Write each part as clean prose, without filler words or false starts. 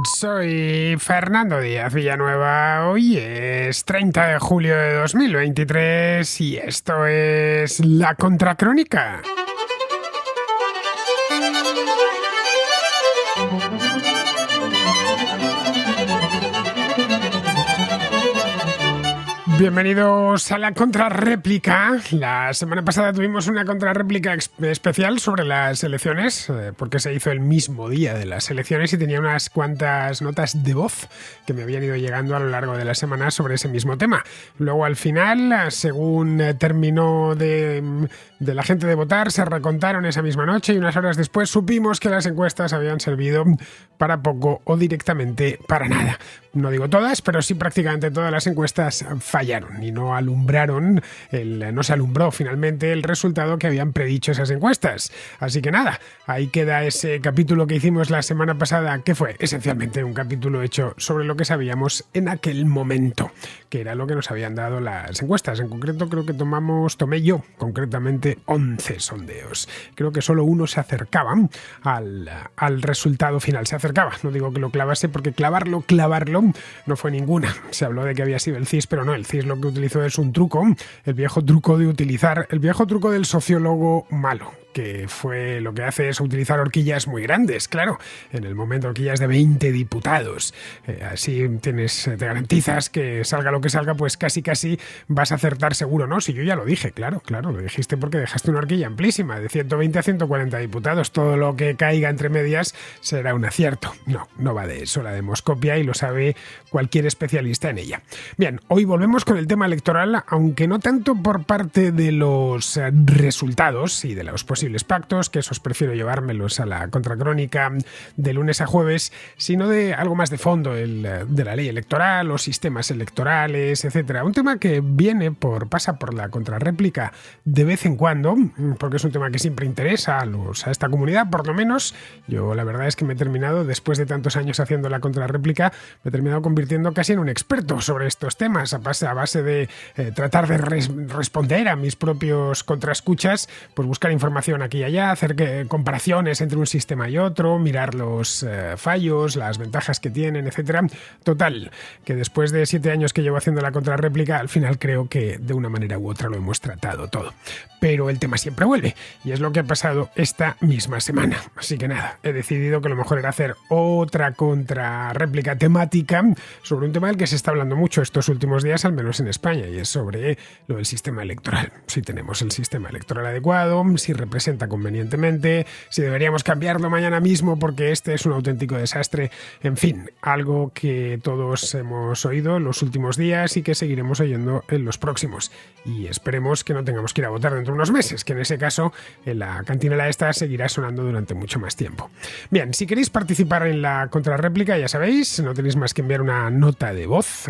Soy Fernando Díaz Villanueva, hoy es 30 de julio de 2023 y esto es La Contracrónica. Bienvenidos a la contrarréplica. La semana pasada tuvimos una contrarréplica especial sobre las elecciones, porque se hizo el mismo día de las elecciones y tenía unas cuantas notas de voz que me habían ido llegando a lo largo de la semana sobre ese mismo tema. Luego al final, según terminó de la gente de votar, se recontaron esa misma noche y unas horas después supimos que las encuestas habían servido para poco o directamente para nada. No digo todas, pero sí prácticamente todas las encuestas fallaron y no se alumbró finalmente el resultado que habían predicho esas encuestas. Así que nada, ahí queda ese capítulo que hicimos la semana pasada, que fue esencialmente un capítulo hecho sobre lo que sabíamos en aquel momento, que era lo que nos habían dado las encuestas. En concreto creo que tomé yo concretamente 11 sondeos. Creo que solo uno se acercaba al resultado final. Se acercaba, no digo que lo clavase, porque clavarlo no fue ninguna. Se habló de que había sido el CIS, pero no, el CIS lo que utilizó es un truco, el viejo truco del sociólogo malo, que fue lo que hace es utilizar horquillas muy grandes, claro, en el momento horquillas de 20 diputados. Así te garantizas que salga lo que salga, pues casi vas a acertar seguro, ¿no? Si yo ya lo dije, claro, lo dijiste porque dejaste una horquilla amplísima, de 120 a 140 diputados, todo lo que caiga entre medias será un acierto. No va de eso la demoscopia y lo sabe cualquier especialista en ella. Bien, hoy volvemos con el tema electoral, aunque no tanto por parte de los resultados y de los posibles pactos, que esos prefiero llevármelos a la contracrónica de lunes a jueves, sino de algo más de fondo, de la ley electoral, los sistemas electorales, etcétera. Un tema que pasa por la contrarréplica de vez en cuando, porque es un tema que siempre interesa a esta comunidad, por lo menos. Yo la verdad es que me he terminado, después de tantos años haciendo la contrarréplica, me he terminado convirtiendo casi en un experto sobre estos temas, a base de tratar de responder a mis propios contraescuchas, pues buscar información aquí y allá, hacer comparaciones entre un sistema y otro, mirar los fallos, las ventajas que tienen, etcétera. Total, que después de 7 años que llevo haciendo la contrarréplica, al final creo que de una manera u otra lo hemos tratado todo. Pero el tema siempre vuelve, y es lo que ha pasado esta misma semana. Así que nada, he decidido que lo mejor era hacer otra contrarréplica temática sobre un tema del que se está hablando mucho estos últimos días, al menos en España, y es sobre lo del sistema electoral. Si tenemos el sistema electoral adecuado, si representa convenientemente, si deberíamos cambiarlo mañana mismo porque este es un auténtico desastre. En fin, algo que todos hemos oído en los últimos días y que seguiremos oyendo en los próximos. Y esperemos que no tengamos que ir a votar dentro de unos meses, que en ese caso en la cantinela esta seguirá sonando durante mucho más tiempo. Bien, si queréis participar en la contrarréplica, ya sabéis, no tenéis más que enviar una nota de voz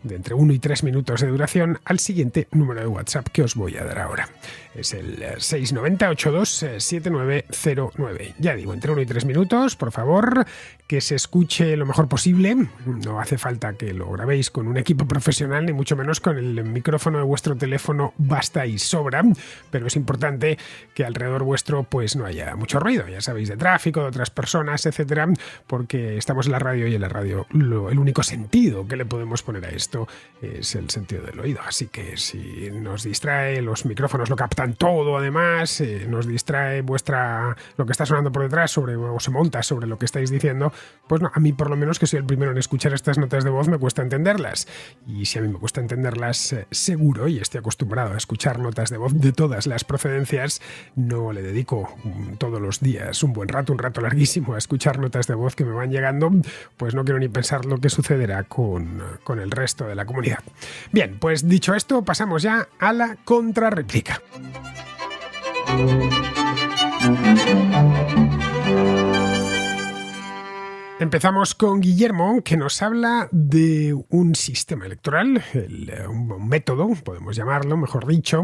de entre 1 y 3 minutos de duración al siguiente número de WhatsApp que os voy a dar ahora. Es el 690-82-7909. Ya digo, entre 1 y 3 minutos, por favor, que se escuche lo mejor posible. No hace falta que lo grabéis con un equipo profesional, ni mucho menos con el micrófono de vuestro teléfono, basta y sobra, pero es importante que alrededor vuestro pues no haya mucho ruido, ya sabéis, de tráfico, de otras personas, etcétera, porque estamos en la radio y en la radio el único sentido que le podemos poner a esto es el sentido del oído, así que si nos distrae, los micrófonos lo captan todo, además, nos distrae lo que está sonando por detrás o se monta sobre lo que estáis diciendo, pues no, a mí por lo menos, que soy el primero en escuchar estas notas de voz, me cuesta entenderlas, y si a mí me cuesta entenderlas, seguro, y estoy acostumbrado a escuchar notas de voz de todas las procedencias, no le dedico todos los días un rato larguísimo a escuchar notas de voz que me van llegando, pues no quiero ni pensar lo que sucederá con el resto de la comunidad. Bien, pues dicho esto, pasamos ya a la contrarréplica. Empezamos con Guillermo, que nos habla de un sistema electoral, un método, podemos llamarlo, mejor dicho,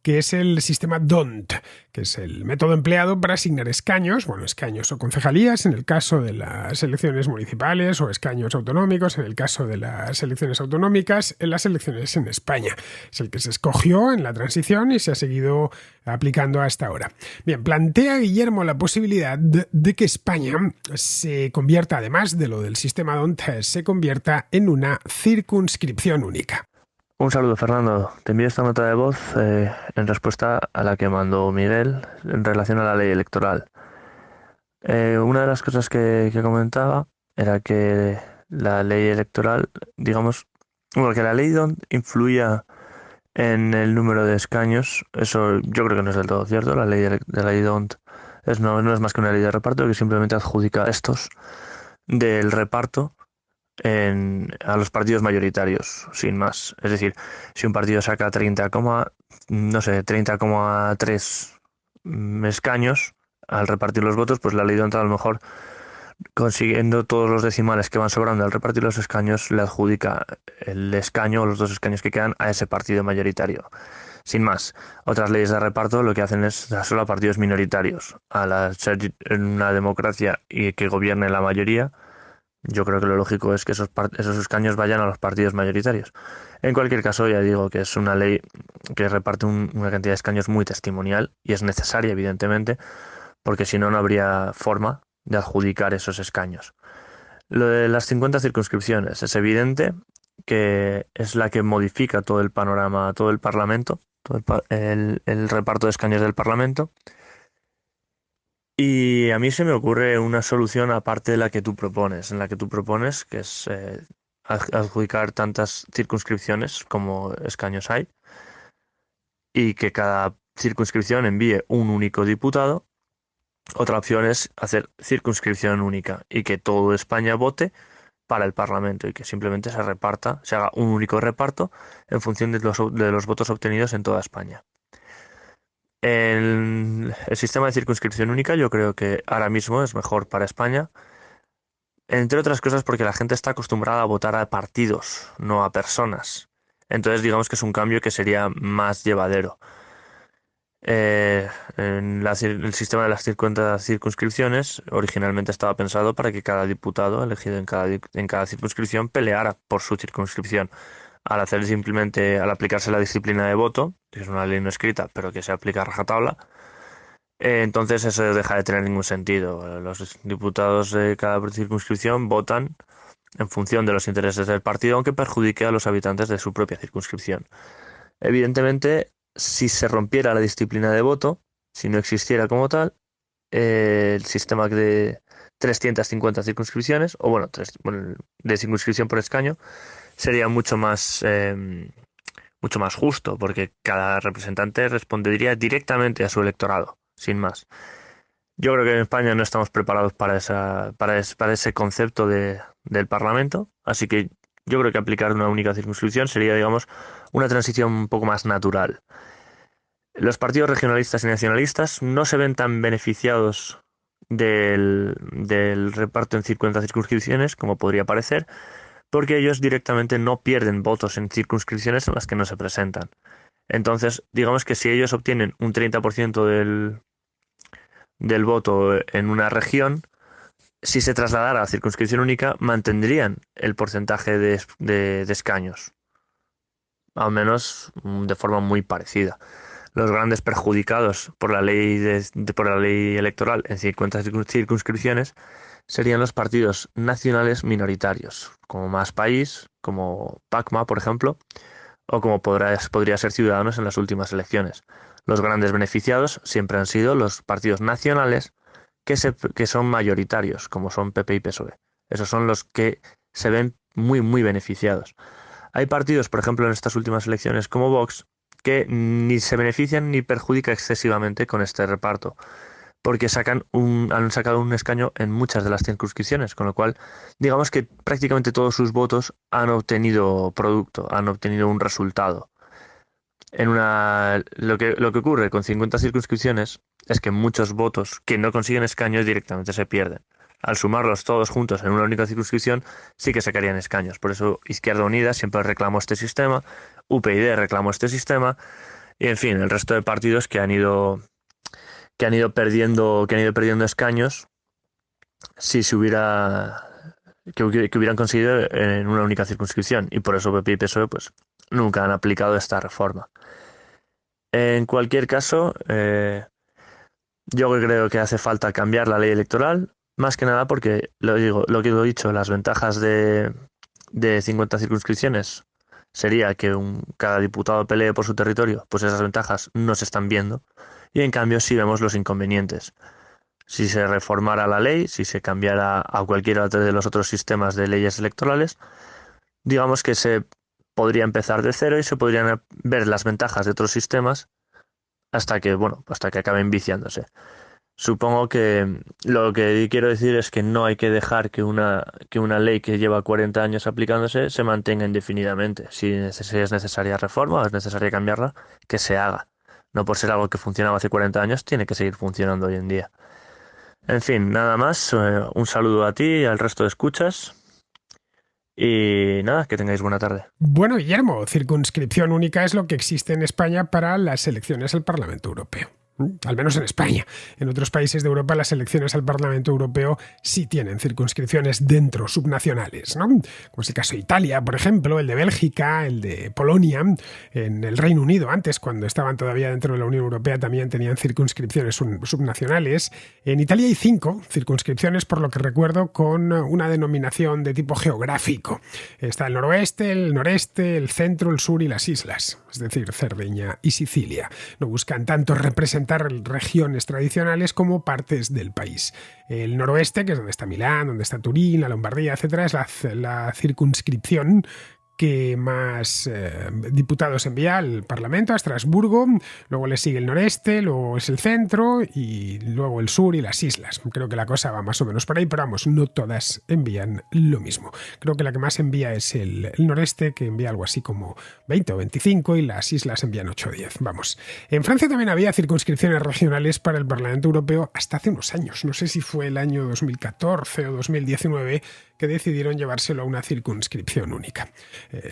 que es el sistema DONT, que es el método empleado para asignar escaños, bueno, escaños o concejalías en el caso de las elecciones municipales o escaños autonómicos en el caso de las elecciones autonómicas en las elecciones en España. Es el que se escogió en la transición y se ha seguido aplicando hasta ahora. Bien, plantea Guillermo la posibilidad de que España se convierta, además de lo del sistema DONT, se convierta en una circunscripción única. Un saludo, Fernando. Te envío esta nota de voz en respuesta a la que mandó Miguel en relación a la ley electoral. Una de las cosas que comentaba era que la ley electoral, digamos, bueno, que la ley DONT influía en el número de escaños. Eso yo creo que no es del todo cierto. La ley DONT no es más que una ley de reparto que simplemente adjudica estos del reparto a los partidos mayoritarios, sin más. Es decir, si un partido saca 30,3 escaños al repartir los votos, pues la ley de entrada a lo mejor, consiguiendo todos los decimales que van sobrando al repartir los escaños, le adjudica el escaño o los 2 escaños que quedan a ese partido mayoritario. Sin más, otras leyes de reparto lo que hacen es dar solo a partidos minoritarios. Al ser una democracia y que gobierne la mayoría, yo creo que lo lógico es que esos escaños vayan a los partidos mayoritarios. En cualquier caso, ya digo que es una ley que reparte una cantidad de escaños muy testimonial y es necesaria, evidentemente, porque si no, no habría forma de adjudicar esos escaños. Lo de las 50 circunscripciones es evidente que es la que modifica todo el panorama, todo el Parlamento, el reparto de escaños del Parlamento. Y a mí se me ocurre una solución aparte de la que tú propones, que es adjudicar tantas circunscripciones como escaños hay y que cada circunscripción envíe un único diputado. Otra opción es hacer circunscripción única y que toda España vote para el Parlamento y que simplemente se haga un único reparto en función de los votos obtenidos en toda España. El sistema de circunscripción única yo creo que ahora mismo es mejor para España, entre otras cosas porque la gente está acostumbrada a votar a partidos, no a personas. Entonces digamos que es un cambio que sería más llevadero. El sistema de las 50 circunscripciones originalmente estaba pensado para que cada diputado elegido en cada circunscripción peleara por su circunscripción. Al aplicarse la disciplina de voto, que es una ley no escrita, pero que se aplica a rajatabla, entonces eso deja de tener ningún sentido. Los diputados de cada circunscripción votan en función de los intereses del partido, aunque perjudique a los habitantes de su propia circunscripción. Evidentemente, si se rompiera la disciplina de voto, si no existiera como tal, el sistema de 350 circunscripciones, o bueno, de circunscripción por escaño, sería mucho más justo, porque cada representante respondería directamente a su electorado, sin más. Yo creo que en España no estamos preparados para ese concepto del Parlamento, así que yo creo que aplicar una única circunscripción sería, digamos, una transición un poco más natural. Los partidos regionalistas y nacionalistas no se ven tan beneficiados del reparto en 50 circunscripciones como podría parecer, porque ellos directamente no pierden votos en circunscripciones en las que no se presentan. Entonces, digamos que si ellos obtienen un 30% del voto en una región, si se trasladara a circunscripción única, mantendrían el porcentaje de escaños, al menos de forma muy parecida. Los grandes perjudicados por la ley electoral en 50 circunscripciones serían los partidos nacionales minoritarios, como Más País, como PACMA, por ejemplo, o como podría ser Ciudadanos en las últimas elecciones. Los grandes beneficiados siempre han sido los partidos nacionales que son mayoritarios, como son PP y PSOE. Esos son los que se ven muy, muy beneficiados. Hay partidos, por ejemplo, en estas últimas elecciones como Vox, que ni se benefician ni perjudican excesivamente con este reparto, porque han sacado un escaño en muchas de las circunscripciones, con lo cual digamos que prácticamente todos sus votos han obtenido producto, han obtenido un resultado. Lo que ocurre con 50 circunscripciones es que muchos votos que no consiguen escaños directamente se pierden. Al sumarlos todos juntos en una única circunscripción, sí que sacarían escaños. Por eso Izquierda Unida siempre reclamó este sistema, UPyD reclamó este sistema, Y en fin, el resto de partidos que han ido perdiendo escaños si se hubiera que hubieran conseguido en una única circunscripción, y por eso PP y PSOE pues nunca han aplicado esta reforma. En cualquier caso, yo creo que hace falta cambiar la ley electoral, más que nada porque, lo que he dicho, las ventajas de 50 circunscripciones sería que cada diputado pelee por su territorio, pues esas ventajas no se están viendo, y en cambio sí vemos los inconvenientes. Si se reformara la ley, si se cambiara a cualquiera de los otros sistemas de leyes electorales, digamos que se podría empezar de cero y se podrían ver las ventajas de otros sistemas hasta que acaben viciándose. Supongo que lo que quiero decir es que no hay que dejar que una ley que lleva 40 años aplicándose se mantenga indefinidamente. Si es necesaria reforma o es necesaria cambiarla, que se haga. No por ser algo que funcionaba hace 40 años, tiene que seguir funcionando hoy en día. En fin, nada más. Un saludo a ti y al resto de escuchas. Y nada, que tengáis buena tarde. Bueno, Guillermo, circunscripción única es lo que existe en España para las elecciones al Parlamento Europeo. Al menos en España. En otros países de Europa las elecciones al Parlamento Europeo sí tienen circunscripciones dentro, subnacionales, ¿no? Como es el caso de Italia, por ejemplo, el de Bélgica, el de Polonia. En el Reino Unido, antes, cuando estaban todavía dentro de la Unión Europea, también tenían circunscripciones subnacionales. En Italia hay 5 circunscripciones, por lo que recuerdo, con una denominación de tipo geográfico. Está el noroeste, el noreste, el centro, el sur y las islas, es decir, Cerdeña y Sicilia. No buscan tanto representar regiones tradicionales como partes del país. El noroeste, que es donde está Milán, donde está Turín, la Lombardía, etcétera, es la circunscripción que más diputados envía al Parlamento, a Estrasburgo. Luego le sigue el noreste, luego es el centro y luego el sur y las islas. Creo que la cosa va más o menos por ahí, pero vamos, no todas envían lo mismo. Creo que la que más envía es el noreste, que envía algo así como 20 o 25, y las islas envían 8 o 10. Vamos. En Francia también había circunscripciones regionales para el Parlamento Europeo hasta hace unos años. No sé si fue el año 2014 o 2019 que decidieron llevárselo a una circunscripción única.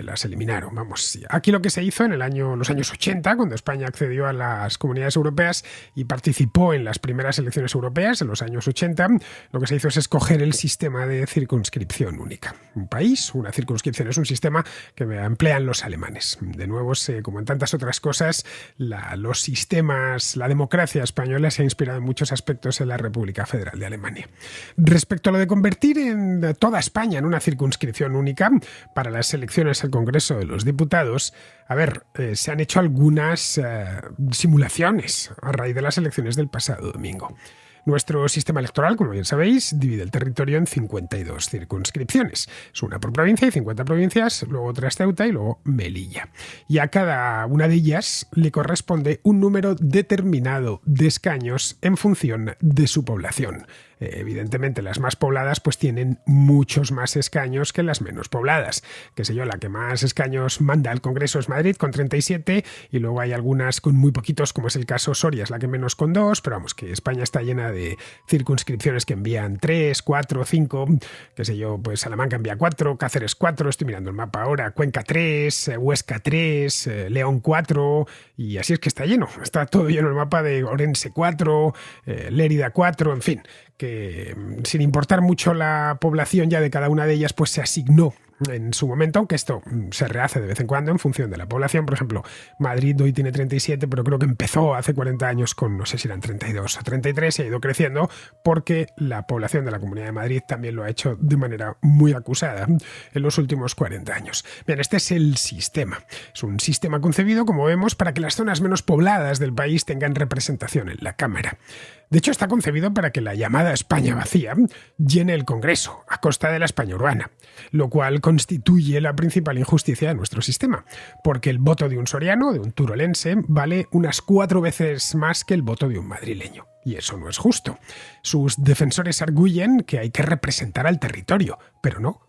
Las eliminaron, vamos. Aquí lo que se hizo en los años 80, cuando España accedió a las comunidades europeas y participó en las primeras elecciones europeas, en los años 80, lo que se hizo es escoger el sistema de circunscripción única. Un país, una circunscripción, es un sistema que emplean los alemanes. De nuevo, como en tantas otras cosas, los sistemas, la democracia española se ha inspirado en muchos aspectos en la República Federal de Alemania. Respecto a lo de convertir en toda España en una circunscripción única para las elecciones al Congreso de los Diputados, se han hecho algunas simulaciones a raíz de las elecciones del pasado domingo. Nuestro sistema electoral, como bien sabéis, divide el territorio en 52 circunscripciones. Es una por provincia y 50 provincias, luego otra es Ceuta y luego Melilla. Y a cada una de ellas le corresponde un número determinado de escaños en función de su población. Evidentemente las más pobladas pues tienen muchos más escaños que las menos pobladas. La que más escaños manda al Congreso es Madrid con 37, y luego hay algunas con muy poquitos, como es el caso Soria, es la que menos con 2, pero vamos, que España está llena de circunscripciones que envían 3, 4, 5, pues Salamanca envía 4, Cáceres 4, estoy mirando el mapa ahora, Cuenca 3, Huesca 3, León 4, y así es que está lleno, está todo lleno el mapa de Orense 4, Lérida 4, en fin, que sin importar mucho la población ya de cada una de ellas, pues se asignó en su momento, aunque esto se rehace de vez en cuando en función de la población. Por ejemplo, Madrid hoy tiene 37, pero creo que empezó hace 40 años con, no sé si eran 32 o 33, y ha ido creciendo porque la población de la Comunidad de Madrid también lo ha hecho de manera muy acusada en los últimos 40 años. Bien, este es el sistema. Es un sistema concebido, como vemos, para que las zonas menos pobladas del país tengan representación en la Cámara. De hecho, está concebido para que la llamada España vacía llene el Congreso a costa de la España urbana, lo cual constituye la principal injusticia de nuestro sistema, porque el voto de un soriano, de un turolense, vale unas 4 veces más que el voto de un madrileño. Y eso no es justo. Sus defensores arguyen que hay que representar al territorio, pero no.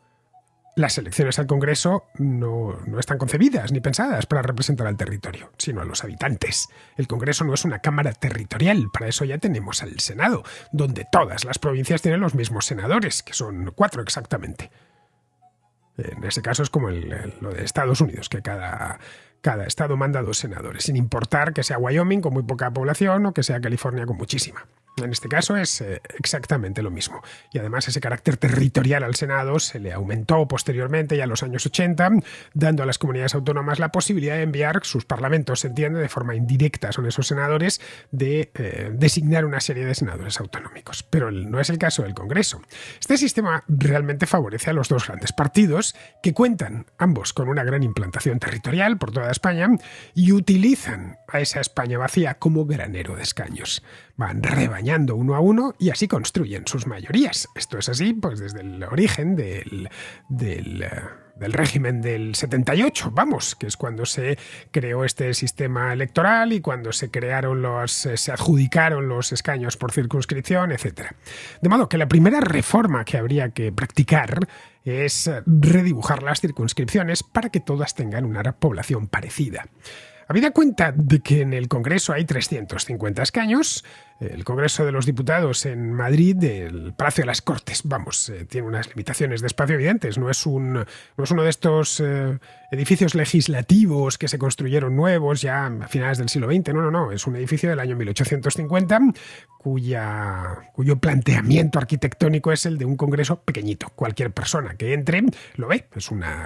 Las elecciones al Congreso no están concebidas ni pensadas para representar al territorio, sino a los habitantes. El Congreso no es una cámara territorial, para eso ya tenemos al Senado, donde todas las provincias tienen los mismos senadores, que son 4 exactamente. En ese caso es como lo de Estados Unidos, que cada Cada estado manda 2 senadores, sin importar que sea Wyoming con muy poca población o que sea California con muchísima. En este caso es exactamente lo mismo. Y además ese carácter territorial al Senado se le aumentó posteriormente, ya en los años 80, dando a las comunidades autónomas la posibilidad de enviar sus parlamentos, se entiende, de forma indirecta, son esos senadores, de designar una serie de senadores autonómicos. Pero no es el caso del Congreso. Este sistema realmente favorece a los 2 grandes partidos que cuentan ambos con una gran implantación territorial por toda España y utilizan a esa España vacía como granero de escaños. Van rebañando uno a uno y así construyen sus mayorías. Esto es así pues desde el origen del régimen del 78, vamos, que es cuando se creó este sistema electoral y cuando se adjudicaron los escaños por circunscripción, etc. De modo que la primera reforma que habría que practicar es redibujar las circunscripciones para que todas tengan una población parecida. Habida cuenta de que en el Congreso hay 350 escaños, el Congreso de los Diputados en Madrid, el Palacio de las Cortes, tiene unas limitaciones de espacio evidentes. No es uno de estos edificios legislativos que se construyeron nuevos ya a finales del siglo XX. No. Es un edificio del año 1850 cuyo planteamiento arquitectónico es el de un Congreso pequeñito. Cualquier persona que entre lo ve.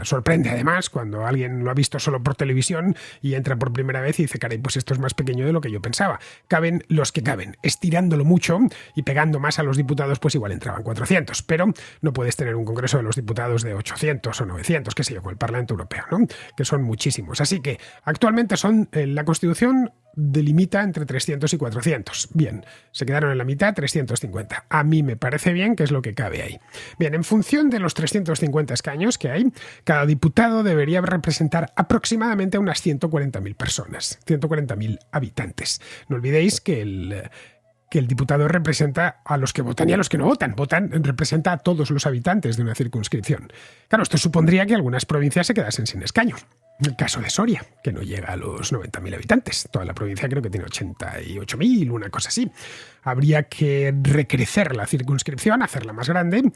Sorprende además cuando alguien lo ha visto solo por televisión y entra por primera vez y dice, caray, pues esto es más pequeño de lo que yo pensaba. Caben los que caben. Estirándolo mucho y pegando más a los diputados, pues igual entraban 400, pero no puedes tener un Congreso de los Diputados de 800 o 900, qué sé yo, con el Parlamento Europeo, ¿no? Que son muchísimos. Así que actualmente la Constitución delimita entre 300 y 400. Bien, se quedaron en la mitad, 350. A mí me parece bien, que es lo que cabe ahí. Bien, en función de los 350 escaños que hay, cada diputado debería representar aproximadamente a unas 140.000 personas, 140.000 habitantes. No olvidéis que el diputado representa a los que votan y a los que no votan. Representa a todos los habitantes de una circunscripción. Claro, esto supondría que algunas provincias se quedasen sin escaño. El caso de Soria, que no llega a los 90.000 habitantes. Toda la provincia creo que tiene 88.000, una cosa así. Habría que recrecer la circunscripción, hacerla más grande.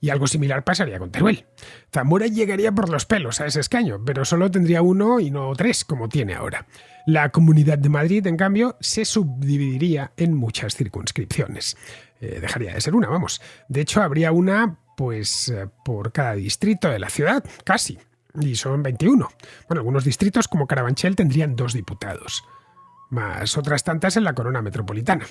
Y algo similar pasaría con Teruel. Zamora llegaría por los pelos a ese escaño, pero solo tendría 1 y no 3, como tiene ahora. La Comunidad de Madrid, en cambio, se subdividiría en muchas circunscripciones. Dejaría de ser una, vamos. De hecho, habría una, por cada distrito de la ciudad, casi. Y son 21. Bueno, algunos distritos, como Carabanchel, tendrían 2 diputados. Más otras tantas en la corona metropolitana.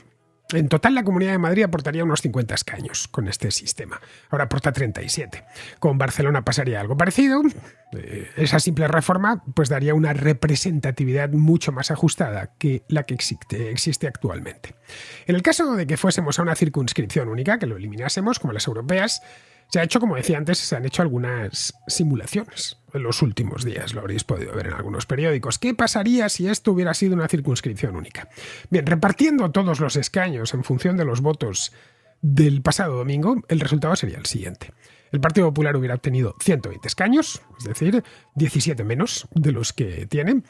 En total, la Comunidad de Madrid aportaría unos 50 escaños con este sistema. Ahora aporta 37. Con Barcelona pasaría algo parecido. Esa simple reforma pues daría una representatividad mucho más ajustada que la que existe actualmente. En el caso de que fuésemos a una circunscripción única, que lo eliminásemos, como las europeas, se ha hecho, como decía antes, se han hecho algunas simulaciones en los últimos días, lo habréis podido ver en algunos periódicos. ¿Qué pasaría si esto hubiera sido una circunscripción única? Bien, repartiendo todos los escaños en función de los votos del pasado domingo, el resultado sería el siguiente. El Partido Popular hubiera obtenido 120 escaños, es decir, 17 menos de los que tiene.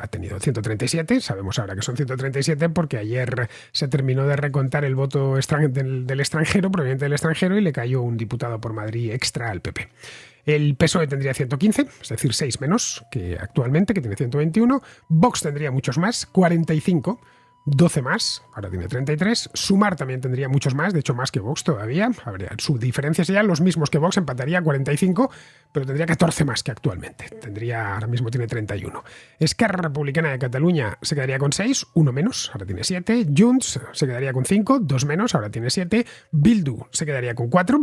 Ha tenido 137, sabemos ahora que son 137 porque ayer se terminó de recontar el voto del extranjero, proveniente del extranjero, y le cayó un diputado por Madrid extra al PP. El PSOE tendría 115, es decir, 6 menos que actualmente, que tiene 121. Vox tendría muchos más, 45. 12 más, ahora tiene 33. Sumar también tendría muchos más, de hecho más que Vox todavía. Sus diferencias serían los mismos que Vox, empataría 45, pero tendría 14 más que actualmente. Ahora mismo tiene 31. Esquerra Republicana de Cataluña se quedaría con 6, 1 menos, ahora tiene 7. Junts se quedaría con 5, 2 menos, ahora tiene 7. Bildu se quedaría con 4.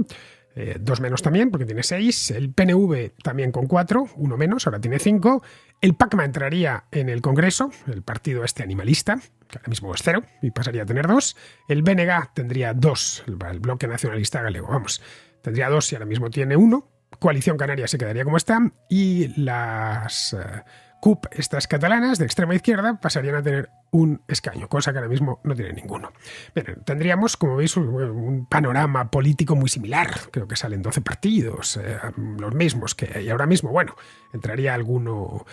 2 menos también, porque tiene 6. El PNV también con 4, 1 menos, ahora tiene 5. El PACMA entraría en el Congreso, el partido animalista, que ahora mismo es 0, y pasaría a tener 2. El BNG tendría 2, el Bloque Nacionalista Galego, tendría 2 y ahora mismo tiene 1. Coalición Canaria se quedaría como está, y las CUP, estas catalanas de extrema izquierda, pasarían a tener un escaño, cosa que ahora mismo no tiene ninguno. Bien, tendríamos, como veis, un panorama político muy similar. Creo que salen 12 partidos, los mismos que hay ahora mismo. Bueno, entraría alguno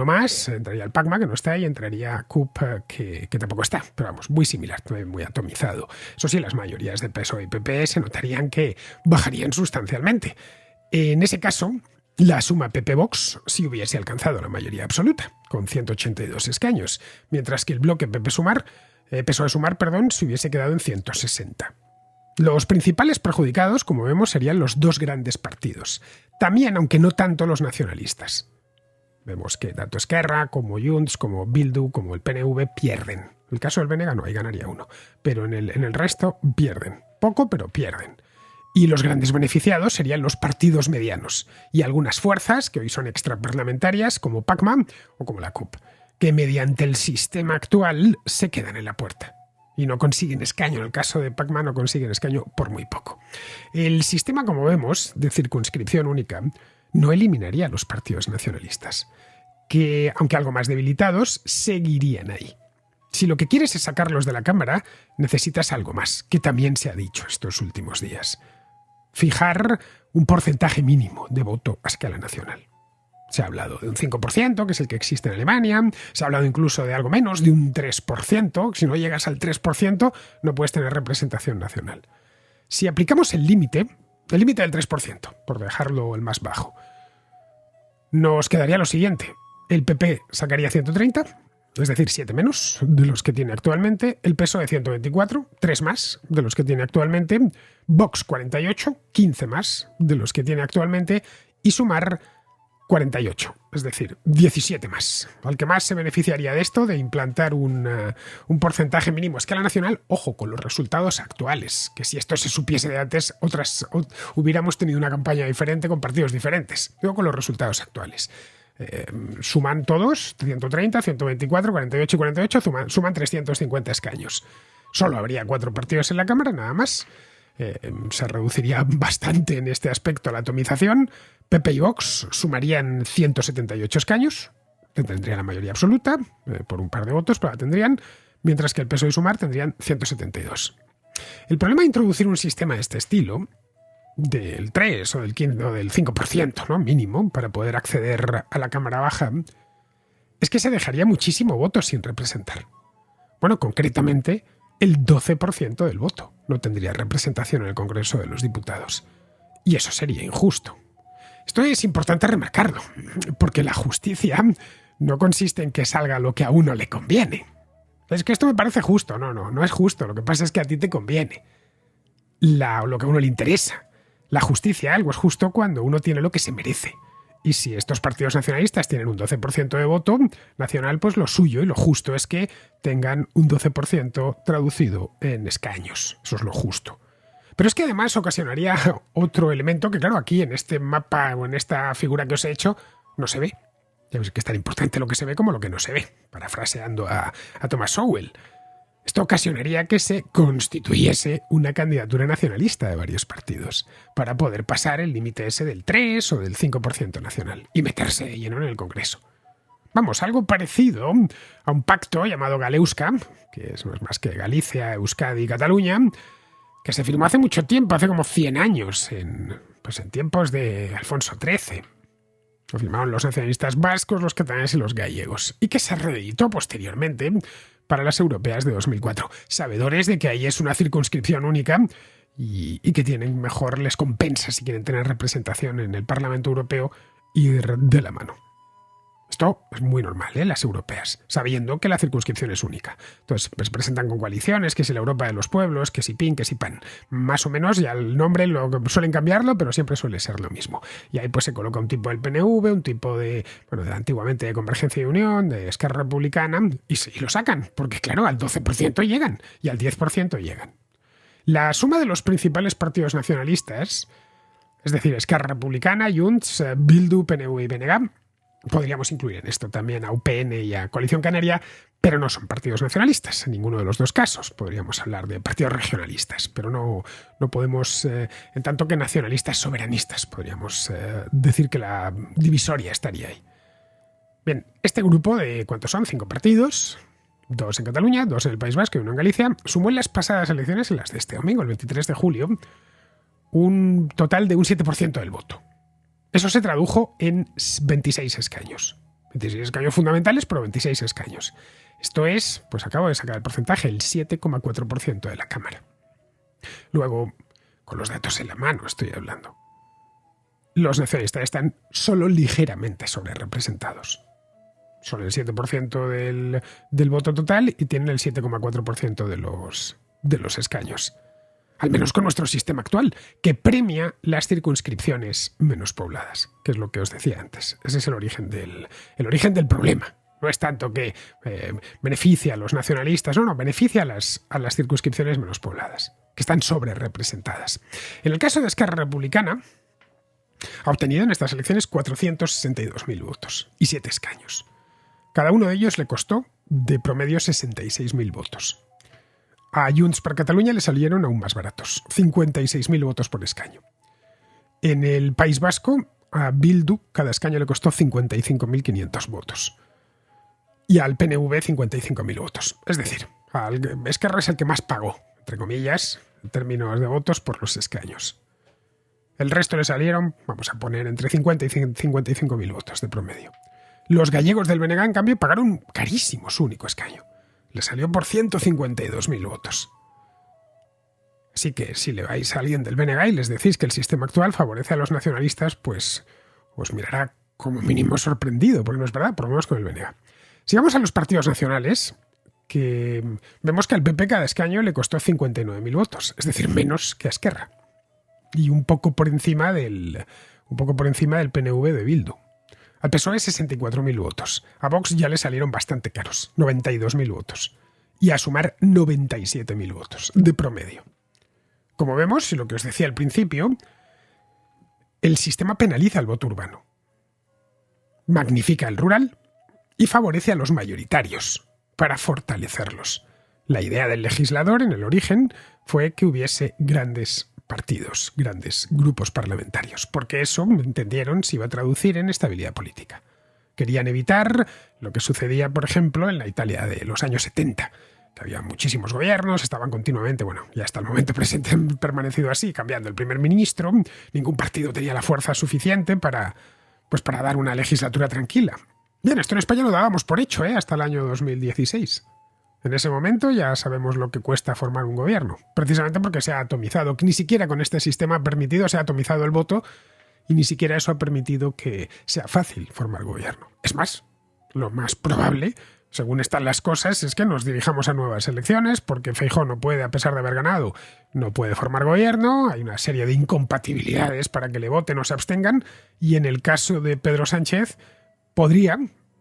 más, entraría el PACMA, que no está ahí, entraría CUP, que tampoco está, pero muy similar, muy atomizado. Eso sí, las mayorías de PSOE y PP se notarían que bajarían sustancialmente. En ese caso, la suma PP-Vox sí hubiese alcanzado la mayoría absoluta, con 182 escaños, mientras que el bloque PSOE Sumar, se hubiese quedado en 160. Los principales perjudicados, como vemos, serían los dos grandes partidos. También, aunque no tanto, los nacionalistas. Vemos que tanto Esquerra como Junts, como Bildu, como el PNV pierden. En el caso del BNG no, ahí ganaría uno. Pero en el resto pierden. Poco, pero pierden. Y los grandes beneficiados serían los partidos medianos y algunas fuerzas que hoy son extraparlamentarias, como PACMA o como la CUP, que mediante el sistema actual se quedan en la puerta y no consiguen escaño. En el caso de PACMA no consiguen escaño por muy poco. El sistema, como vemos, de circunscripción única, no eliminaría a los partidos nacionalistas, que, aunque algo más debilitados, seguirían ahí. Si lo que quieres es sacarlos de la Cámara, necesitas algo más, que también se ha dicho estos últimos días. Fijar un porcentaje mínimo de voto a escala nacional. Se ha hablado de un 5%, que es el que existe en Alemania. Se ha hablado incluso de algo menos, de un 3%. Si no llegas al 3%, no puedes tener representación nacional. Si aplicamos el límite del 3%, por dejarlo el más bajo, nos quedaría lo siguiente. El PP sacaría 130, es decir, 7 menos de los que tiene actualmente. El PSOE 124, 3 más de los que tiene actualmente. Vox 48, 15 más de los que tiene actualmente. Y Sumar 48, es decir, 17 más. Al que más se beneficiaría de esto, de implantar un porcentaje mínimo a escala nacional, ojo, con los resultados actuales, que si esto se supiese de antes, hubiéramos tenido una campaña diferente con partidos diferentes. Digo, con los resultados actuales. Suman todos, 130, 124, 48 y 48, suman 350 escaños. Solo habría 4 partidos en la Cámara, nada más. Se reduciría bastante en este aspecto la atomización. PP y Vox sumarían 178 escaños, que tendrían la mayoría absoluta, por un par de votos, pero la tendrían, mientras que el PSOE y Sumar tendrían 172. El problema de introducir un sistema de este estilo, del 3 o del 15 o del 5%, ¿no? Mínimo, para poder acceder a la Cámara Baja, es que se dejaría muchísimo voto sin representar. Bueno, concretamente, el 12% del voto no tendría representación en el Congreso de los Diputados. Y eso sería injusto. Esto es importante remarcarlo, porque la justicia no consiste en que salga lo que a uno le conviene. Es que esto me parece justo. No es justo. Lo que pasa es que a ti te conviene lo que a uno le interesa. La justicia, algo es justo cuando uno tiene lo que se merece. Y si estos partidos nacionalistas tienen un 12% de voto nacional, pues lo suyo y lo justo es que tengan un 12% traducido en escaños. Eso es lo justo. Pero es que además ocasionaría otro elemento que, claro, aquí en este mapa o en esta figura que os he hecho, no se ve. Ya veis que es tan importante lo que se ve como lo que no se ve, parafraseando a Thomas Sowell. Esto ocasionaría que se constituyese una candidatura nacionalista de varios partidos para poder pasar el límite ese del 3 o del 5% nacional y meterse de lleno en el Congreso. Vamos, algo parecido a un pacto llamado Galeuska, que no es más que Galicia, Euskadi y Cataluña, que se firmó hace mucho tiempo, hace como 100 años, en tiempos de Alfonso XIII. Lo firmaron los nacionalistas vascos, los catalanes y los gallegos, y que se reeditó posteriormente para las europeas de 2004, sabedores de que ahí es una circunscripción única y que les compensa si quieren tener representación en el Parlamento Europeo y de la mano. Esto es muy normal, las europeas, sabiendo que la circunscripción es única. Entonces, pues presentan con coaliciones, que si la Europa de los pueblos, que si PIN, que si PAN. Más o menos, ya el nombre suelen cambiarlo, pero siempre suele ser lo mismo. Y ahí pues se coloca un tipo del PNV, un tipo antiguamente de Convergencia y Unión, de Esquerra Republicana, y lo sacan, porque claro, al 12% llegan, y al 10% llegan. La suma de los principales partidos nacionalistas, es decir, Esquerra Republicana, Junts, Bildu, PNV y BNG, podríamos incluir en esto también a UPN y a Coalición Canaria, pero no son partidos nacionalistas en ninguno de los dos casos. Podríamos hablar de partidos regionalistas, pero no podemos, en tanto que nacionalistas soberanistas, podríamos decir que la divisoria estaría ahí. Bien, este grupo de ¿cuántos son? 5 partidos, 2 en Cataluña, 2 en el País Vasco y 1 en Galicia, sumó en las pasadas elecciones, en las de este domingo, el 23 de julio, un total de un 7% del voto. Eso se tradujo en 26 escaños. 26 escaños fundamentales, pero 26 escaños. Esto es, pues acabo de sacar el porcentaje, el 7,4% de la Cámara. Luego, con los datos en la mano estoy hablando, los nacionalistas están solo ligeramente sobrerepresentados. Son el 7% del voto total y tienen el 7,4% de los escaños. Al menos con nuestro sistema actual, que premia las circunscripciones menos pobladas, que es lo que os decía antes. Ese es el origen del problema. No es tanto que beneficia a los nacionalistas, no, beneficia a las circunscripciones menos pobladas, que están sobre representadas. En el caso de Esquerra Republicana, ha obtenido en estas elecciones 462.000 votos y 7 escaños. Cada uno de ellos le costó de promedio 66.000 votos. A Junts per Catalunya le salieron aún más baratos, 56.000 votos por escaño. En el País Vasco, a Bildu cada escaño le costó 55.500 votos. Y al PNV 55.000 votos. Es decir, Esquerra es el que más pagó, entre comillas, en términos de votos por los escaños. El resto le salieron, vamos a poner, entre 50 y 55.000 votos de promedio. Los gallegos del BNG, en cambio, pagaron carísimo su único escaño. Le salió por 152.000 votos. Así que si le vais a alguien del BNG y les decís que el sistema actual favorece a los nacionalistas, pues os mirará como mínimo sorprendido, porque no es verdad, por lo menos con el BNG. Si vamos a los partidos nacionales, que vemos que al PP cada escaño le costó 59.000 votos, es decir, menos que a Esquerra. Y un poco por encima del PNV de Bildu. Al PSOE 64.000 votos. A Vox ya le salieron bastante caros, 92.000 votos. Y a Sumar 97.000 votos de promedio. Como vemos, y lo que os decía al principio, el sistema penaliza el voto urbano. Magnifica el rural y favorece a los mayoritarios para fortalecerlos. La idea del legislador en el origen fue que hubiese grandes partidos, grandes grupos parlamentarios, porque eso, entendieron, se iba a traducir en estabilidad política. Querían evitar lo que sucedía, por ejemplo, en la Italia de los años 70, que había muchísimos gobiernos, estaban continuamente, y hasta el momento presente han permanecido así, cambiando el primer ministro, ningún partido tenía la fuerza suficiente para dar una legislatura tranquila. Bien, esto en España lo dábamos por hecho, hasta el año 2016. En ese momento ya sabemos lo que cuesta formar un gobierno, precisamente porque se ha atomizado, que ni siquiera con este sistema ha permitido, se ha atomizado el voto y ni siquiera eso ha permitido que sea fácil formar gobierno. Es más, lo más probable, según están las cosas, es que nos dirijamos a nuevas elecciones porque Feijóo no puede, a pesar de haber ganado, no puede formar gobierno, hay una serie de incompatibilidades para que le voten o se abstengan y en el caso de Pedro Sánchez podría,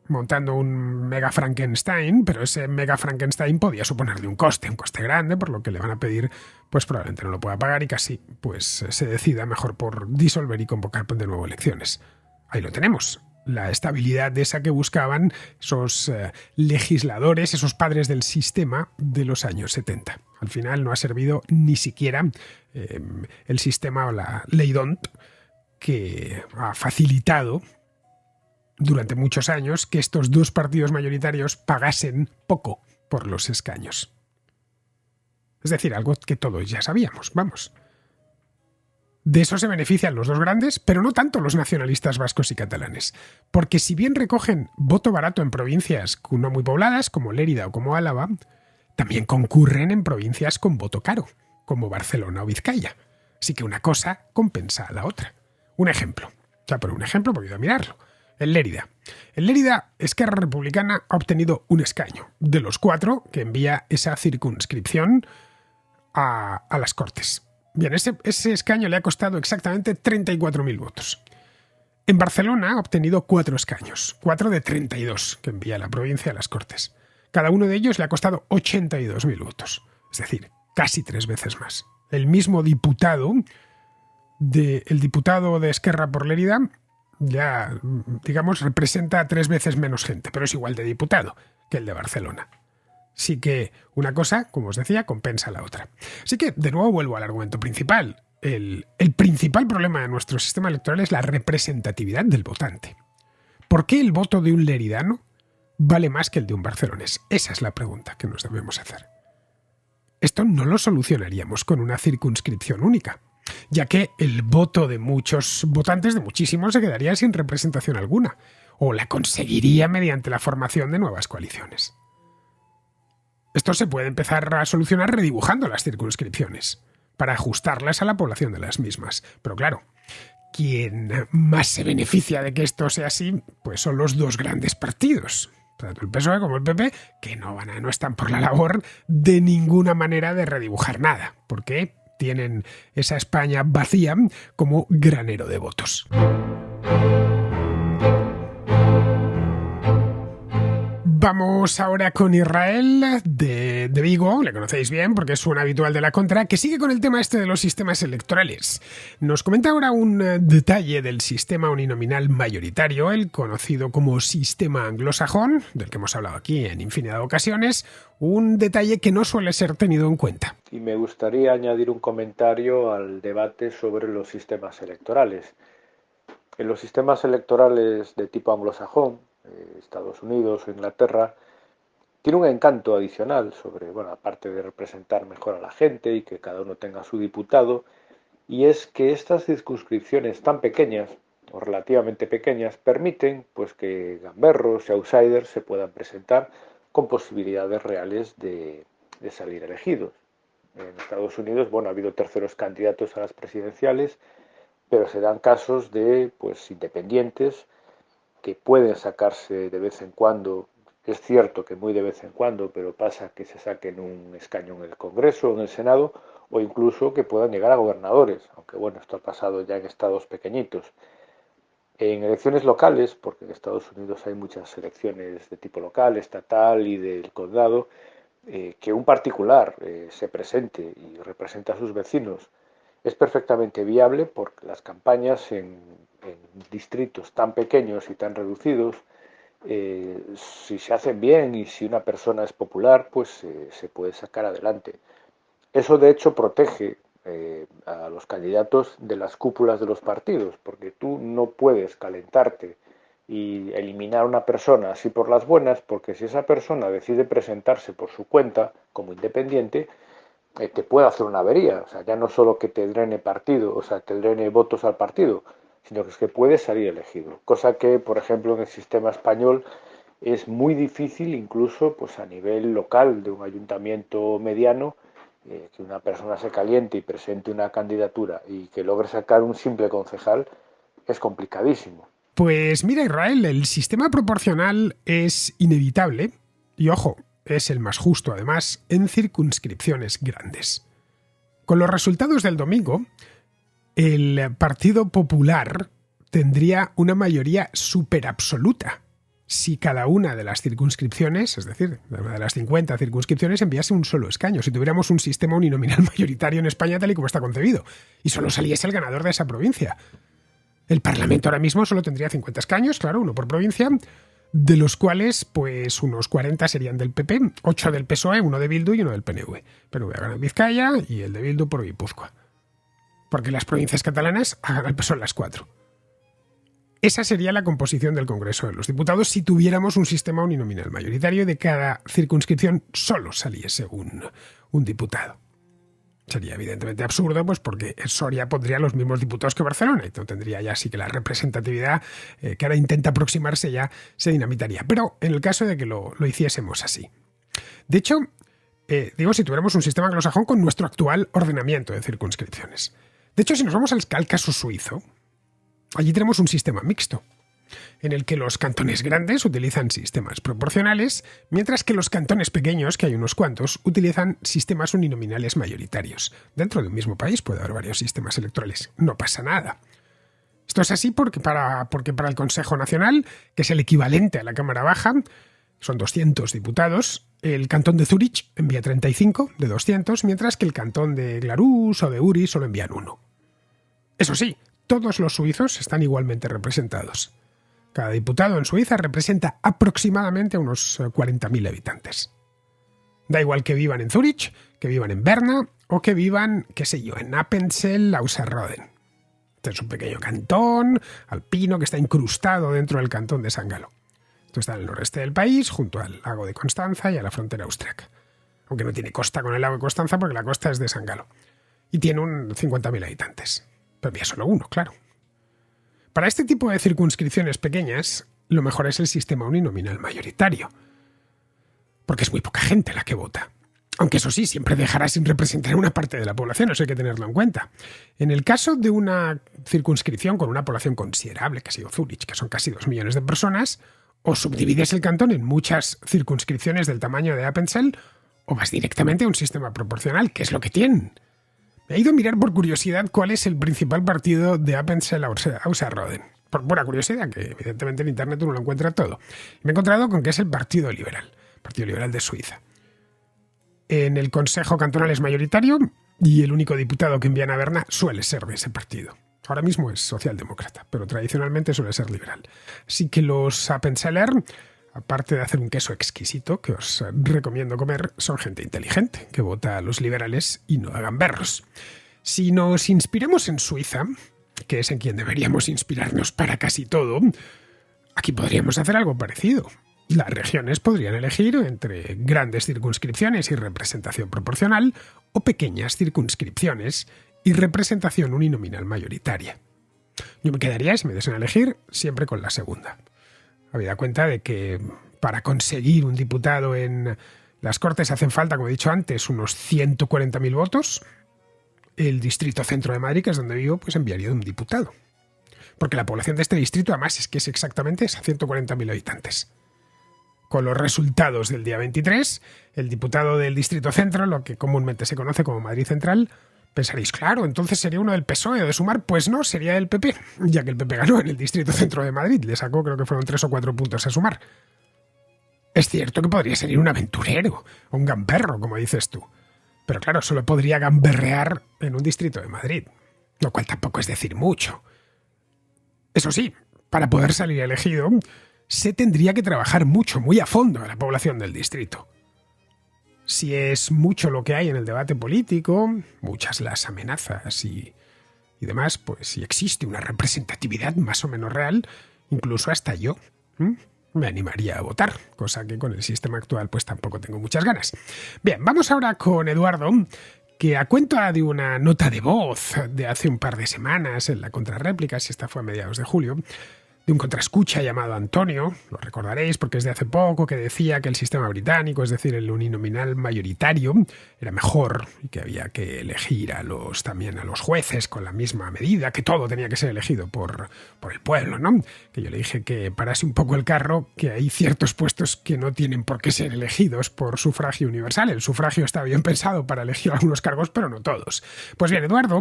montando un mega Frankenstein, pero ese mega Frankenstein podía suponerle un coste grande, por lo que le van a pedir, pues probablemente no lo pueda pagar y casi se decida mejor por disolver y convocar de nuevo elecciones. Ahí lo tenemos, la estabilidad de esa que buscaban esos legisladores, esos padres del sistema de los años 70. Al final no ha servido ni siquiera el sistema o la ley D'Hondt, que ha facilitado durante muchos años que estos dos partidos mayoritarios pagasen poco por los escaños. Es decir, algo que todos ya sabíamos, vamos. De eso se benefician los dos grandes, pero no tanto los nacionalistas vascos y catalanes. Porque si bien recogen voto barato en provincias no muy pobladas, como Lérida o como Álava, también concurren en provincias con voto caro, como Barcelona o Vizcaya. Así que una cosa compensa a la otra. Un ejemplo. Ya por un ejemplo, porque he ido a mirarlo. En Lérida. En Lérida, Esquerra Republicana ha obtenido un escaño, de los 4 que envía esa circunscripción a las Cortes. Bien, ese escaño le ha costado exactamente 34.000 votos. En Barcelona ha obtenido 4 escaños, 4 de 32 que envía la provincia a las Cortes. Cada uno de ellos le ha costado 82.000 votos, es decir, casi 3 veces más. El mismo diputado, el diputado de Esquerra por Lérida, ya, digamos, representa 3 veces menos gente, pero es igual de diputado que el de Barcelona. Así que una cosa, como os decía, compensa la otra. Así que, de nuevo, vuelvo al argumento principal. El principal problema de nuestro sistema electoral es la representatividad del votante. ¿Por qué el voto de un leridano vale más que el de un barcelonés? Esa es la pregunta que nos debemos hacer. Esto no lo solucionaríamos con una circunscripción única, ya que el voto de muchos votantes, de muchísimos, se quedaría sin representación alguna, o la conseguiría mediante la formación de nuevas coaliciones. Esto se puede empezar a solucionar redibujando las circunscripciones, para ajustarlas a la población de las mismas. Pero claro, quien más se beneficia de que esto sea así, pues son los dos grandes partidos, tanto el PSOE como el PP, que no están por la labor de ninguna manera de redibujar nada, porque tienen esa España vacía como granero de votos. Vamos ahora con Israel de Vigo, le conocéis bien porque es un habitual de la contra, que sigue con el tema este de los sistemas electorales. Nos comenta ahora un detalle del sistema uninominal mayoritario, el conocido como sistema anglosajón, del que hemos hablado aquí en infinidad de ocasiones, un detalle que no suele ser tenido en cuenta. Y me gustaría añadir un comentario al debate sobre los sistemas electorales. En los sistemas electorales de tipo anglosajón, Estados Unidos o Inglaterra, tiene un encanto adicional sobre, bueno, aparte de representar mejor a la gente y que cada uno tenga su diputado, y es que estas circunscripciones tan pequeñas o relativamente pequeñas permiten pues que gamberros y outsiders se puedan presentar con posibilidades reales de salir elegidos. En Estados Unidos, bueno, ha habido terceros candidatos a las presidenciales, pero se dan casos de pues independientes que pueden sacarse de vez en cuando, es cierto que muy de vez en cuando, pero pasa que se saquen un escaño en el Congreso o en el Senado, o incluso que puedan llegar a gobernadores, aunque bueno, esto ha pasado ya en estados pequeñitos. En elecciones locales, porque en Estados Unidos hay muchas elecciones de tipo local, estatal y del condado, que un particular se presente y represente a sus vecinos es perfectamente viable porque las campañas en distritos tan pequeños y tan reducidos, si se hacen bien y si una persona es popular, pues se puede sacar adelante. Eso de hecho protege a los candidatos de las cúpulas de los partidos, porque tú no puedes calentarte y eliminar a una persona así por las buenas, porque si esa persona decide presentarse por su cuenta como independiente, te puede hacer una avería. O sea, ya no solo que te drene partido, o sea, te drene votos al partido, sino que es que puede salir elegido. Cosa que, por ejemplo, en el sistema español es muy difícil, incluso pues a nivel local de un ayuntamiento mediano, que una persona se caliente y presente una candidatura y que logre sacar un simple concejal, es complicadísimo. Pues mira, Israel, el sistema proporcional es inevitable y, ojo, es el más justo, además, en circunscripciones grandes. Con los resultados del domingo, el Partido Popular tendría una mayoría superabsoluta si cada una de las circunscripciones, es decir, una de las 50 circunscripciones, enviase un solo escaño, si tuviéramos un sistema uninominal mayoritario en España tal y como está concebido, y solo saliese el ganador de esa provincia. El Parlamento ahora mismo solo tendría 50 escaños, claro, uno por provincia, de los cuales pues unos 40 serían del PP, 8 del PSOE, uno de Bildu y uno del PNV. PNV ha ganado en Vizcaya y el de Bildu por Guipúzcoa. Porque las provincias catalanas ha ganado el PSOE en las 4. Esa sería la composición del Congreso de los Diputados si tuviéramos un sistema uninominal mayoritario y de cada circunscripción solo saliese un diputado. Sería evidentemente absurdo, pues porque Soria pondría los mismos diputados que Barcelona y no tendría ya así que la representatividad que ahora intenta aproximarse ya se dinamitaría. Pero en el caso de que lo hiciésemos así. De hecho, digo, si tuviéramos un sistema anglosajón con nuestro actual ordenamiento de circunscripciones. De hecho, si nos vamos al caso suizo, allí tenemos un sistema mixto, en el que los cantones grandes utilizan sistemas proporcionales, mientras que los cantones pequeños, que hay unos cuantos, utilizan sistemas uninominales mayoritarios. Dentro de un mismo país puede haber varios sistemas electorales. No pasa nada. Esto es así porque para el Consejo Nacional, que es el equivalente a la Cámara Baja, son 200 diputados, el cantón de Zúrich envía 35 de 200, mientras que el cantón de Glarus o de Uri solo envían 1. Eso sí, todos los suizos están igualmente representados. Cada diputado en Suiza representa aproximadamente a unos 40.000 habitantes. Da igual que vivan en Zúrich, que vivan en Berna o que vivan, qué sé yo, en Appenzell, Ausserrhoden. Este es un pequeño cantón alpino que está incrustado dentro del cantón de San Galo. Esto está en el noreste del país, junto al lago de Constanza y a la frontera austríaca. Aunque no tiene costa con el lago de Constanza porque la costa es de San Galo. Y tiene 50.000 habitantes. Pero había solo uno, claro. Para este tipo de circunscripciones pequeñas, lo mejor es el sistema uninominal mayoritario, porque es muy poca gente la que vota. Aunque eso sí, siempre dejará sin representar una parte de la población, eso hay que tenerlo en cuenta. En el caso de una circunscripción con una población considerable, que ha sido Zúrich, que son casi 2 millones de personas, o subdivides el cantón en muchas circunscripciones del tamaño de Appenzell, o vas directamente a un sistema proporcional, que es lo que tienen. Me he ido a mirar por curiosidad cuál es el principal partido de Appenzell-Ausserrhoden. Por pura curiosidad, que evidentemente en internet uno lo encuentra todo. Me he encontrado con que es el Partido Liberal de Suiza. En el Consejo Cantonal es mayoritario y el único diputado que envían a Berna suele ser de ese partido. Ahora mismo es socialdemócrata, pero tradicionalmente suele ser liberal. Así que los Appenzeller, aparte de hacer un queso exquisito que os recomiendo comer, son gente inteligente que vota a los liberales y no a gamberros. Si nos inspiramos en Suiza, que es en quien deberíamos inspirarnos para casi todo, aquí podríamos hacer algo parecido. Las regiones podrían elegir entre grandes circunscripciones y representación proporcional o pequeñas circunscripciones y representación uninominal mayoritaria. Yo me quedaría, si me desen a elegir, siempre con la segunda. Habida cuenta de que para conseguir un diputado en las Cortes hacen falta, como he dicho antes, unos 140.000 votos. El distrito centro de Madrid, que es donde vivo, pues enviaría un diputado. Porque la población de este distrito, además, es que es exactamente esa, 140.000 habitantes. Con los resultados del día 23, el diputado del Distrito Centro, lo que comúnmente se conoce como Madrid Central, pensaréis, claro, entonces sería uno del PSOE o de Sumar. Pues no, sería del PP, ya que el PP ganó en el Distrito Centro de Madrid. Le sacó, creo que fueron 3 o 4 puntos a Sumar. Es cierto que podría ser un aventurero, o un gamberro, como dices tú. Pero claro, solo podría gamberrear en un Distrito de Madrid, lo cual tampoco es decir mucho. Eso sí, para poder salir elegido, se tendría que trabajar mucho, muy a fondo a la población del distrito. Si es mucho lo que hay en el debate político, muchas las amenazas y demás, pues si existe una representatividad más o menos real, incluso hasta yo me animaría a votar, cosa que con el sistema actual pues tampoco tengo muchas ganas. Bien, vamos ahora con Eduardo, que a cuenta de una nota de voz de hace un par de semanas en la contrarréplica, si esta fue a mediados de julio, de un contraescucha llamado Antonio, lo recordaréis porque es de hace poco, que decía que el sistema británico, es decir, el uninominal mayoritario, era mejor y que había que elegir también a los jueces con la misma medida, que todo tenía que ser elegido por el pueblo, ¿no? Que yo le dije que parase un poco el carro, que hay ciertos puestos que no tienen por qué ser elegidos por sufragio universal. El sufragio está bien pensado para elegir algunos cargos, pero no todos. Pues bien, Eduardo,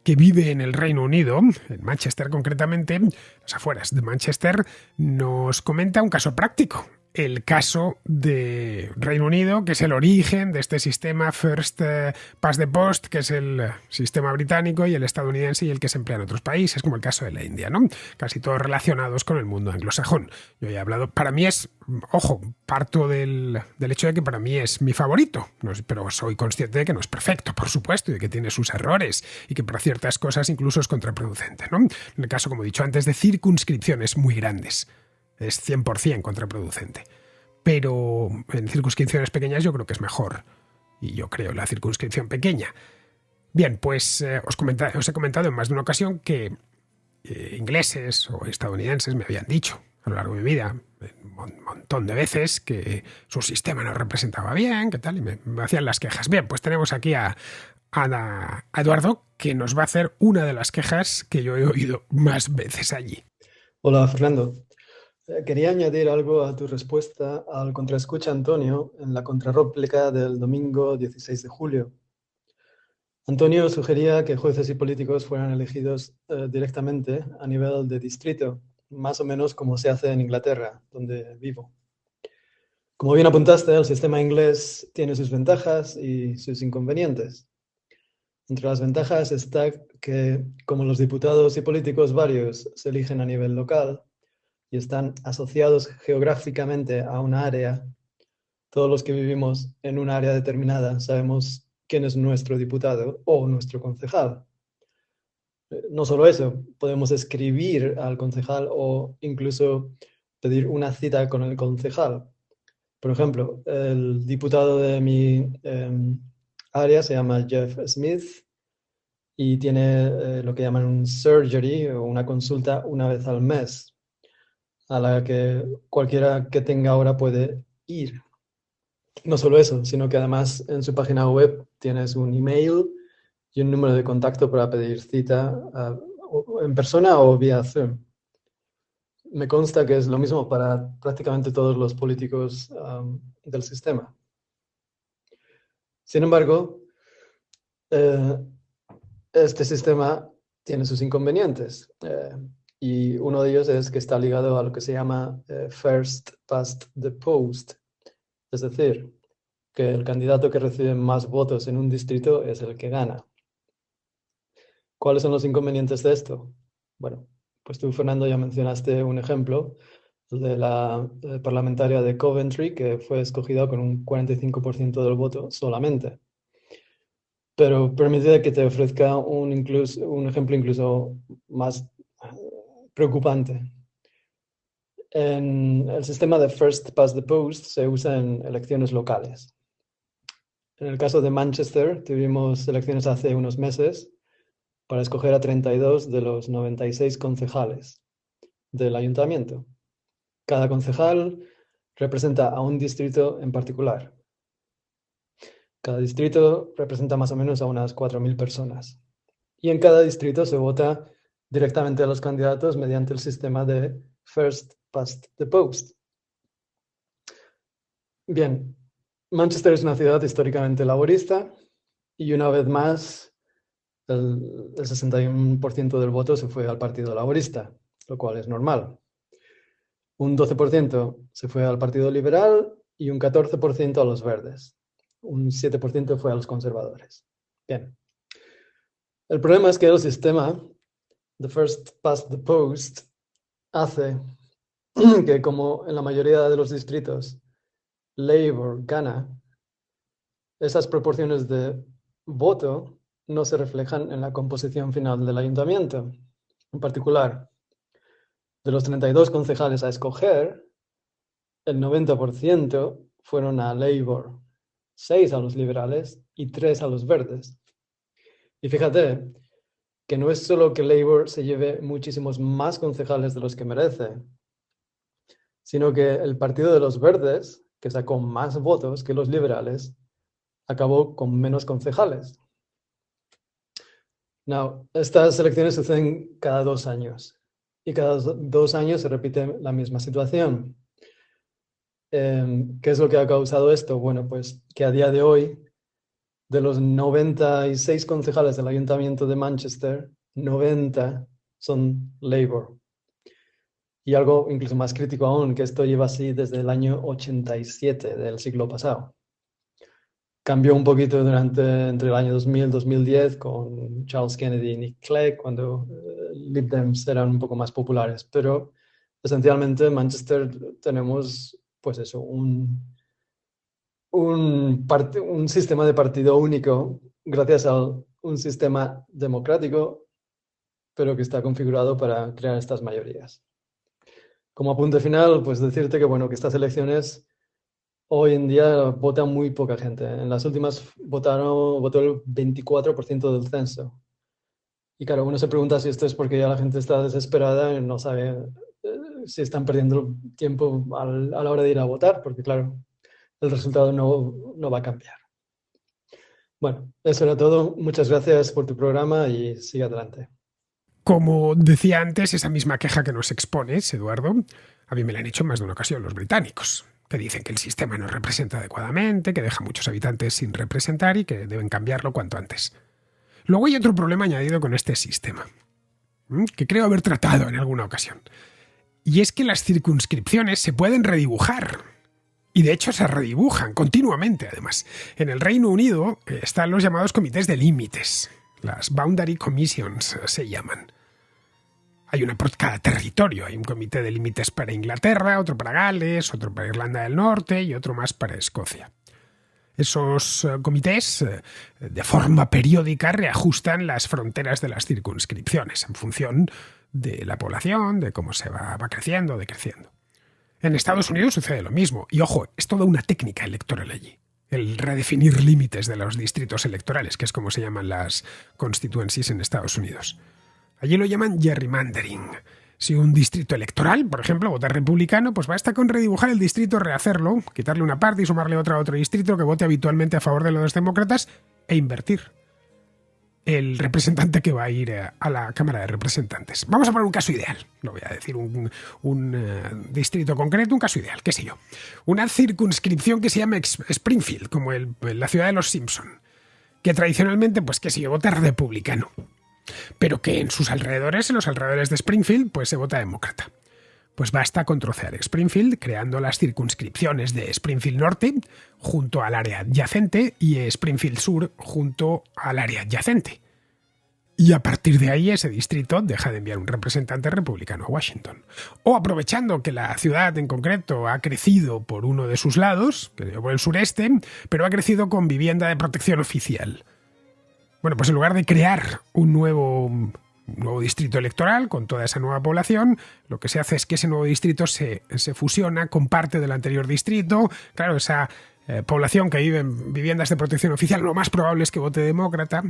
que vive en el Reino Unido, en Manchester concretamente, las afueras de Manchester, nos comenta un caso práctico. El caso de Reino Unido, que es el origen de este sistema First Past the Post, que es el sistema británico, y el estadounidense y el que se emplea en otros países, como el caso de la India, ¿no? Casi todos relacionados con el mundo anglosajón. Yo he hablado, para mí es, ojo, parto del hecho de que para mí es mi favorito, pero soy consciente de que no es perfecto, por supuesto, y de que tiene sus errores, y que para ciertas cosas incluso es contraproducente, ¿no? En el caso, como he dicho antes, de circunscripciones muy grandes. Es 100% contraproducente. Pero en circunscripciones pequeñas yo creo que es mejor. Y yo creo la circunscripción pequeña. Bien, pues os he comentado en más de una ocasión que ingleses o estadounidenses me habían dicho a lo largo de mi vida un montón de veces que su sistema no representaba bien, que tal, y me hacían las quejas. Bien, pues tenemos aquí a Eduardo, que nos va a hacer una de las quejas que yo he oído más veces allí. Hola, Fernando. Quería añadir algo a tu respuesta al contraescucha Antonio en la contrarréplica del domingo 16 de julio. Antonio sugería que jueces y políticos fueran elegidos directamente a nivel de distrito, más o menos como se hace en Inglaterra, donde vivo. Como bien apuntaste, el sistema inglés tiene sus ventajas y sus inconvenientes. Entre las ventajas está que, como los diputados y políticos varios se eligen a nivel local, y están asociados geográficamente a una área, todos los que vivimos en una área determinada sabemos quién es nuestro diputado o nuestro concejal. No solo eso, podemos escribir al concejal o incluso pedir una cita con el concejal. Por ejemplo, el diputado de mi área se llama Jeff Smith y tiene lo que llaman un surgery o una consulta una vez al mes, a la que cualquiera que tenga ahora puede ir. No solo eso, sino que además en su página web tienes un email y un número de contacto para pedir cita en persona o vía Zoom. Me consta que es lo mismo para prácticamente todos los políticos del sistema. Sin embargo, este sistema tiene sus inconvenientes y uno de ellos es que está ligado a lo que se llama first past the post, es decir, que el candidato que recibe más votos en un distrito es el que gana. ¿Cuáles son los inconvenientes de esto? Bueno, pues tú, Fernando, ya mencionaste un ejemplo, el de la parlamentaria de Coventry, que fue escogida con un 45% del voto solamente. Pero permite que te ofrezca un ejemplo incluso más preocupante. En el sistema de First Past the Post se usa en elecciones locales. En el caso de Manchester, tuvimos elecciones hace unos meses para escoger a 32 de los 96 concejales del ayuntamiento. Cada concejal representa a un distrito en particular. Cada distrito representa más o menos a unas 4.000 personas. Y en cada distrito se vota directamente a los candidatos mediante el sistema de First Past the Post. Bien, Manchester es una ciudad históricamente laborista y una vez más el 61% del voto se fue al Partido Laborista, lo cual es normal. Un 12% se fue al Partido Liberal y un 14% a los Verdes. Un 7% fue a los conservadores. Bien. El problema es que el sistema de First Past the Post hace que, como en la mayoría de los distritos Labour gana, esas proporciones de voto no se reflejan en la composición final del ayuntamiento. En particular, de los 32 concejales a escoger, el 90% fueron a Labour, 6 a los liberales y 3 a los verdes. Y fíjate que no es solo que Labour se lleve muchísimos más concejales de los que merece, sino que el partido de los verdes, que sacó más votos que los liberales, acabó con menos concejales. Now, estas elecciones suceden cada 2 años y cada 2 años se repite la misma situación. ¿Qué es lo que ha causado esto? Bueno, pues que a día de hoy, de los 96 concejales del Ayuntamiento de Manchester, 90 son Labour. Y algo incluso más crítico aún, que esto lleva así desde el año 87 del siglo pasado. Cambió un poquito entre el año 2000 y 2010 con Charles Kennedy y Nick Clegg, cuando Lib Dems eran un poco más populares. Pero esencialmente en Manchester tenemos, pues eso, un sistema de partido único gracias a un sistema democrático, pero que está configurado para crear estas mayorías. Como apunte final, pues decirte que, bueno, que estas elecciones hoy en día vota muy poca gente. En las últimas votó el 24% del censo. Y claro, uno se pregunta si esto es porque ya la gente está desesperada y no sabe si están perdiendo tiempo a la hora de ir a votar, porque claro, el resultado no va a cambiar. Bueno, eso era todo. Muchas gracias por tu programa y sigue adelante. Como decía antes, esa misma queja que nos expones, Eduardo, a mí me la han hecho en más de una ocasión los británicos, que dicen que el sistema no representa adecuadamente, que deja a muchos habitantes sin representar y que deben cambiarlo cuanto antes. Luego hay otro problema añadido con este sistema, que creo haber tratado en alguna ocasión, y es que las circunscripciones se pueden redibujar. Y de hecho se redibujan continuamente, además. En el Reino Unido están los llamados comités de límites. Las Boundary Commissions se llaman. Hay una por cada territorio. Hay un comité de límites para Inglaterra, otro para Gales, otro para Irlanda del Norte y otro más para Escocia. Esos comités, de forma periódica, reajustan las fronteras de las circunscripciones en función de la población, de cómo se va creciendo o decreciendo. En Estados Unidos sucede lo mismo. Y ojo, es toda una técnica electoral allí. El redefinir límites de los distritos electorales, que es como se llaman las constituencies en Estados Unidos. Allí lo llaman gerrymandering. Si un distrito electoral, por ejemplo, vota republicano, pues basta con redibujar el distrito, rehacerlo, quitarle una parte y sumarle otra a otro distrito que vote habitualmente a favor de los demócratas e invertir el representante que va a ir a la Cámara de Representantes. Vamos a poner un caso ideal. No voy a decir un distrito concreto, un caso ideal, qué sé yo. Una circunscripción que se llama Springfield, como la ciudad de los Simpson, que tradicionalmente, pues qué sé yo, vota republicano, pero que en sus alrededores, en los alrededores de Springfield, pues se vota demócrata. Pues basta con trocear Springfield, creando las circunscripciones de Springfield Norte junto al área adyacente y Springfield Sur junto al área adyacente. Y a partir de ahí ese distrito deja de enviar un representante republicano a Washington. O aprovechando que la ciudad en concreto ha crecido por uno de sus lados, por el sureste, pero ha crecido con vivienda de protección oficial. Bueno, pues en lugar de crear un nuevo distrito electoral con toda esa nueva población, lo que se hace es que ese nuevo distrito se fusiona con parte del anterior distrito. Claro, esa población que vive en viviendas de protección oficial, lo más probable es que vote demócrata.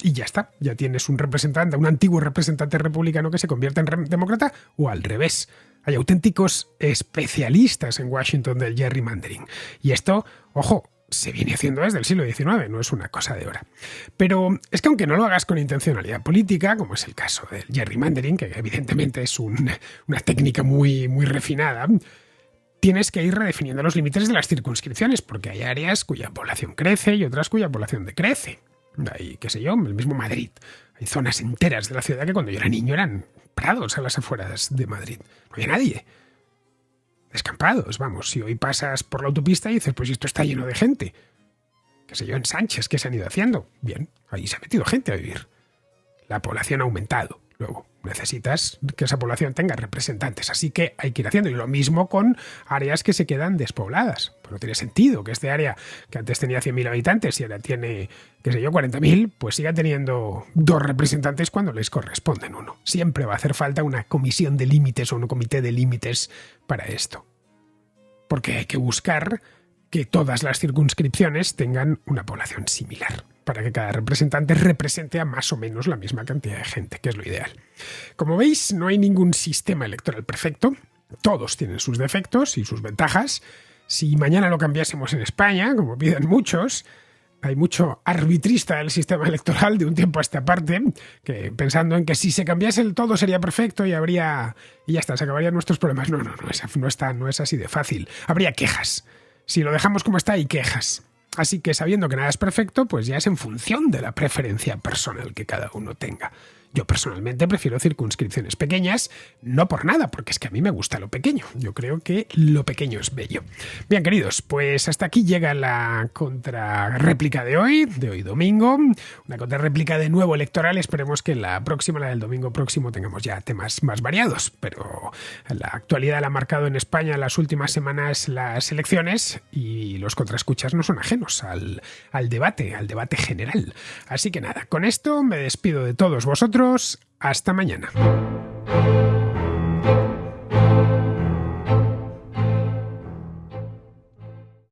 Y ya está, ya tienes un representante, un antiguo representante republicano que se convierte en demócrata, o al revés. Hay auténticos especialistas en Washington del gerrymandering. Y esto, ojo, se viene haciendo desde el siglo XIX, no es una cosa de ahora. Pero es que aunque no lo hagas con intencionalidad política, como es el caso del gerrymandering, que evidentemente es una técnica muy, muy refinada, tienes que ir redefiniendo los límites de las circunscripciones, porque hay áreas cuya población crece y otras cuya población decrece. Hay, qué sé yo, el mismo Madrid. Hay zonas enteras de la ciudad que cuando yo era niño eran prados a las afueras de Madrid. No había nadie. Descampados, vamos. Si hoy pasas por la autopista y dices, pues esto está lleno de gente. Qué sé yo, en Sánchez, ¿qué se han ido haciendo? Bien, ahí se ha metido gente a vivir. La población ha aumentado. Luego, necesitas que esa población tenga representantes. Así que hay que ir haciendo. Y lo mismo con áreas que se quedan despobladas. Pues no tiene sentido que este área, que antes tenía 100.000 habitantes y ahora tiene, qué sé yo, 40.000, pues siga teniendo 2 representantes cuando les corresponden uno. Siempre va a hacer falta una comisión de límites o un comité de límites para esto. Porque hay que buscar que todas las circunscripciones tengan una población similar, para que cada representante represente a más o menos la misma cantidad de gente, que es lo ideal. Como veis, no hay ningún sistema electoral perfecto. Todos tienen sus defectos y sus ventajas. Si mañana lo cambiásemos en España, como piden muchos, hay mucho arbitrista del sistema electoral de un tiempo a esta parte, que pensando en que si se cambiase el todo sería perfecto y ya está, se acabarían nuestros problemas. No es así de fácil. Habría quejas. Si lo dejamos como está, hay quejas. Así que sabiendo que nada es perfecto, pues ya es en función de la preferencia personal que cada uno tenga. Yo personalmente prefiero circunscripciones pequeñas, no por nada, porque es que a mí me gusta lo pequeño. Yo creo que lo pequeño es bello. Bien, queridos, pues hasta aquí llega la contrarréplica de hoy domingo. Una contrarréplica de nuevo electoral. Esperemos que la próxima, la del domingo próximo, tengamos ya temas más variados. Pero la actualidad la ha marcado en España en las últimas semanas las elecciones y los contraescuchas no son ajenos al debate general. Así que nada, con esto me despido de todos vosotros. Hasta mañana.